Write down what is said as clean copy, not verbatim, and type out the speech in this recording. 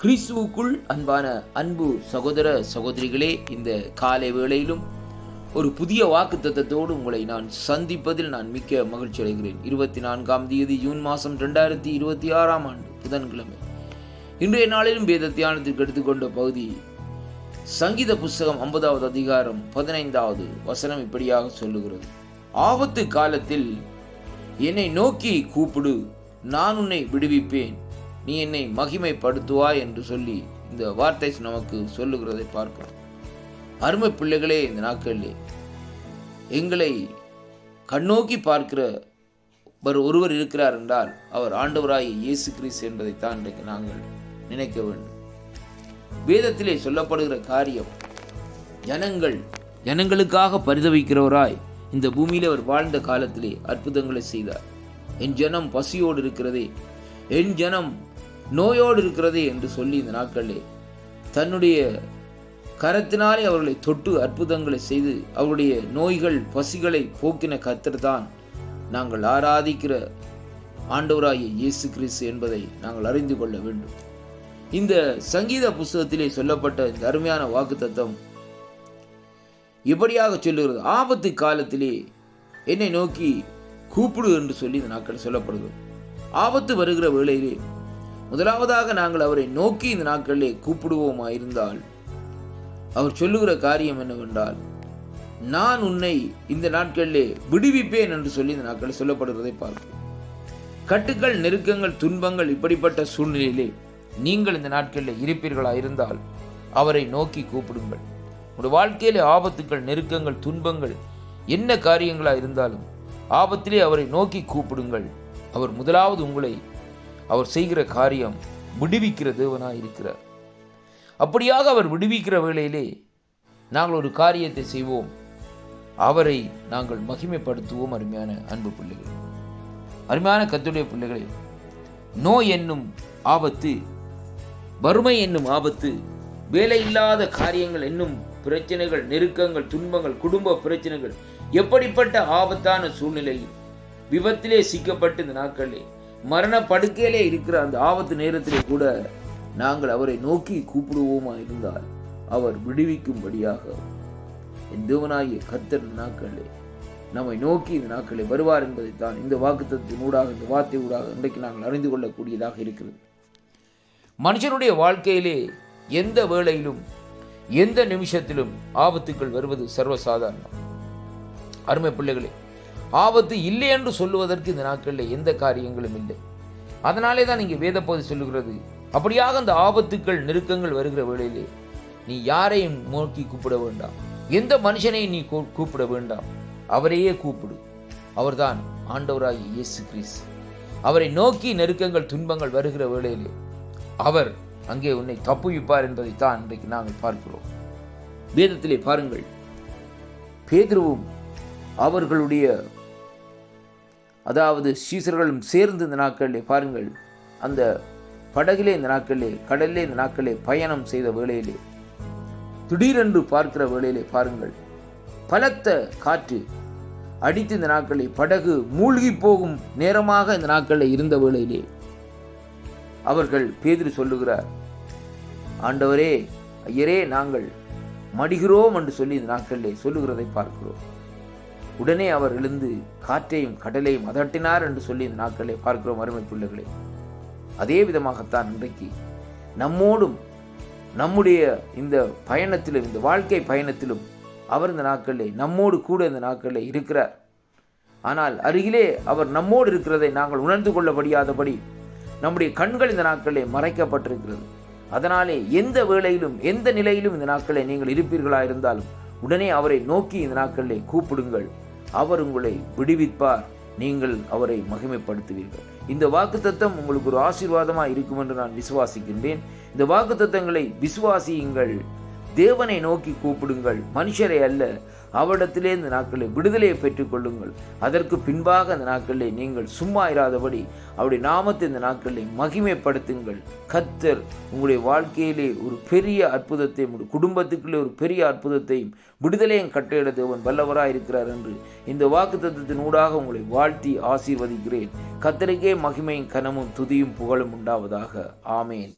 கிறிஸ்துவுக்குள் அன்பான அன்பு சகோதர சகோதரிகளே, இந்த காலை வேளையிலும் ஒரு புதிய வாக்குத்தத்தத்தோடு உங்களை நான் சந்திப்பதில் நான் மிக்க மகிழ்ச்சி அடைகிறேன். 24ஆம் தேதி ஜூன் மாதம் 2026ஆம் ஆண்டு புதன்கிழமை. இன்றைய நாளிலும் வேத தியானத்திற்கு எடுத்துக்கொண்ட பகுதி சங்கீத புஸ்தகம் 50வது அதிகாரம் 15வது வசனம் இப்படியாக சொல்லுகிறது: ஆபத்து காலத்தில் என்னை நோக்கி கூப்பிடு, நான் உன்னை விடுவிப்பேன், நீ என்னை மகிமைப்படுத்துவாய் என்று சொல்லி இந்த வார்த்தை நமக்கு சொல்லுகிறதை பார்க்கிறோம். அருமை பிள்ளைகளே, இந்த நாட்களிலே எங்களை கண்ணோக்கி பார்க்கிற ஒருவர் இருக்கிறார் என்றால் அவர் ஆண்டவராகிய இயேசு கிறிஸ்து என்பதைத்தான் இன்றைக்கு நாங்கள் நினைக்க வேண்டும். வேதத்திலே சொல்லப்படுகிற காரியம், ஜனங்களுக்காக பரிதவிக்கிறவராய் இந்த பூமியிலே அவர் வாழ்ந்த காலத்திலே அற்புதங்களை செய்தார். என் ஜனம் பசியோடு இருக்கிறதே, என் ஜனம் நோயோடு இருக்கிறதே என்று சொல்லி இந்த நாட்களிலே தன்னுடைய கரத்தினாலே அவர்களை தொட்டு அற்புதங்களை செய்து அவருடைய நோய்கள் பசிகளை போக்கின கர்த்தர் தான் நாங்கள் ஆராதிக்கிற ஆண்டவராகிய இயேசு கிறிஸ்து என்பதை நாங்கள் அறிந்து கொள்ள வேண்டும். இந்த சங்கீத புஸ்தகத்திலே சொல்லப்பட்ட இந்த அருமையான வாக்குத்தத்தம் இப்படியாக சொல்லுகிறது: ஆபத்து காலத்திலே என்னை நோக்கி கூப்பிடு என்று சொல்லி இந்த நாட்கள் சொல்லப்படுகிறது. ஆபத்து வருகிற வேளையிலே முதலாவதாக நாங்கள் அவரை நோக்கி இந்த நாட்களிலே கூப்பிடுவோமா இருந்தால் அவர் சொல்லுகிற காரியம் என்னவென்றால், நான் உன்னை இந்த நாட்களிலே விடுவிப்பேன் என்று சொல்லி இந்த நாட்களில் சொல்லப்படுகிறதை பார்ப்போம். கட்டுக்கள், நெருக்கங்கள், துன்பங்கள் இப்படிப்பட்ட சூழ்நிலையிலே நீங்கள் இந்த நாட்களில் இருப்பீர்களா இருந்தால் அவரை நோக்கி கூப்பிடுங்கள். உங்களுடைய வாழ்க்கையிலே ஆபத்துக்கள், நெருக்கங்கள், துன்பங்கள் என்ன காரியங்களாக இருந்தாலும் ஆபத்திலே அவரை நோக்கி கூப்பிடுங்கள். அவர் முதலாவது உங்களை அவர் செய்கிற காரியம் விடுவிக்கிற தேவனாய் இருக்கிறார். அப்படியாக அவர் விடுவிக்கிற வேளையிலே நாங்கள் ஒரு காரியத்தை செய்வோம், அவரை நாங்கள் மகிமைப்படுத்துவோம். அருமையான அன்பு பிள்ளைகள், அருமையான கர்த்தருடைய பிள்ளைகளே, நோய் என்னும் ஆபத்து, வறுமை என்னும் ஆபத்து, வேலை இல்லாத காரியங்கள் என்னும் பிரச்சனைகள், நெருக்கங்கள், துன்பங்கள், குடும்ப பிரச்சனைகள், எப்படிப்பட்ட ஆபத்தான சூழ்நிலையில் விபத்திலே சிக்கப்பட்டு இந்த நாட்களிலே மரண படுக்கையிலே இருக்கிற அந்த ஆபத்து நேரத்திலே கூட நாங்கள் அவரை நோக்கி கூப்பிடுவோமா இருந்தால் அவர் விடுவிக்கும்படியாக என் தேவனாகிய கர்த்தர் நாட்களே நம்மை நோக்கி இந்த நாட்களே வருவார் என்பதைத்தான் இந்த வாக்குத்தத்தின் ஊடாக, இந்த வார்த்தை ஊடாக இன்றைக்கு நாங்கள் அறிந்து கொள்ளக்கூடியதாக இருக்கிறது. மனுஷனுடைய வாழ்க்கையிலே எந்த வேளையிலும் எந்த நிமிஷத்திலும் ஆபத்துக்கள் வருவது சர்வசாதாரணம். அருமை பிள்ளைகளே, ஆபத்து இல்லை என்று சொல்லுவதற்கு இந்த நாட்களில் எந்த காரியங்களும் இல்லை. அதனாலே தான் இங்கே வேத பகுதி சொல்லுகிறது, அப்படியாக அந்த ஆபத்துக்கள், நெருக்கங்கள் வருகிற வேளையிலே நீ யாரையும் நோக்கி கூப்பிட வேண்டாம், எந்த மனுஷனையும் நீ கூப்பிட வேண்டாம், அவரையே கூப்பிடு. அவர்தான் ஆண்டவராகிய இயேசு கிறிஸ்து. அவரை நோக்கி நெருக்கங்கள், துன்பங்கள் வருகிற வேளையிலே அவர் அங்கே உன்னை தப்புவிப்பார் என்பதைத்தான் இன்றைக்கு நாங்கள் பார்க்கிறோம். வேதத்திலே பாருங்கள், பேதுருவும் அவர்களுடைய சீசர்களும் சேர்ந்து இந்த நாட்களிலே பாருங்கள், அந்த படகிலே இந்த நாட்களிலே, கடலிலே இந்த நாட்களிலே பயணம் செய்த வேளையிலே திடீரென்று பார்க்கிற வேளையிலே பாருங்கள், பலத்த காற்று அடித்து இந்த நாட்களில் படகு மூழ்கி போகும் நேரமாக இந்த நாட்களில் இருந்த வேளையிலே அவர்கள் பேதுரு சொல்லுகிறார், ஆண்டவரே, ஐயரே, நாங்கள் மடிகிறோம் என்று சொல்லி இந்த நாட்களிலே சொல்லுகிறதை பார்க்கிறோம். உடனே அவர் எழுந்து காற்றையும் கடலையும் அதட்டினார் என்று சொல்லி இந்த நாட்களே பார்க்கிறோம். அருமை பிள்ளைகளே, அதே விதமாகத்தான் இன்றைக்கு நம்மோடும் நம்முடைய இந்த பயணத்திலும், இந்த வாழ்க்கை பயணத்திலும் அவர் இந்த நாட்களிலே நம்மோடு கூட இந்த நாட்களிலே இருக்கிறார். ஆனால் அருகிலே அவர் நம்மோடு இருக்கிறதை நாங்கள் உணர்ந்து கொள்ளப்படியாதபடி நம்முடைய கண்கள் இந்த நாட்களிலே மறைக்கப்பட்டிருக்கிறது. அதனாலே எந்த வேளையிலும் எந்த நிலையிலும் இந்த நாட்களை நீங்கள் இருப்பீர்களா இருந்தாலும் உடனே அவரை நோக்கி இந்த நாட்களிலே கூப்பிடுங்கள். அவர் உங்களை விடுவிப்பார், நீங்கள் அவரை மகிமைப்படுத்துவீர்கள். இந்த வாக்குத்தத்தம் உங்களுக்கு ஒரு ஆசீர்வாதமாக இருக்கும் என்று நான் விசுவாசிக்கின்றேன். இந்த வாக்குத்தத்தங்களை விசுவாசியுங்கள். தேவனை நோக்கி கூப்பிடுங்கள், மனுஷரை அல்ல. அவரிடத்திலே இந்த நாட்களில் விடுதலையை பெற்றுக்கொள்ளுங்கள். அதற்கு பின்பாக இந்த நாட்களில் நீங்கள் சும்மா இராதபடி அவருடைய நாமத்தை இந்த நாட்களில் மகிமைப்படுத்துங்கள். கர்த்தர் உங்களுடைய வாழ்க்கையிலே ஒரு பெரிய அற்புதத்தையும், உங்களுடைய குடும்பத்துக்குள்ளே ஒரு பெரிய அற்புதத்தையும் விடுதலையும் கட்டளையிட தேவன் வல்லவராக இருக்கிறார் என்று இந்த வாக்குத்தத்தத்தின் ஊடாக உங்களை வாழ்த்தி ஆசீர்வதிக்கிறேன். கர்த்தருக்கே மகிமையும் கனமும் துதியும் புகழும் உண்டாவதாக. ஆமேன்.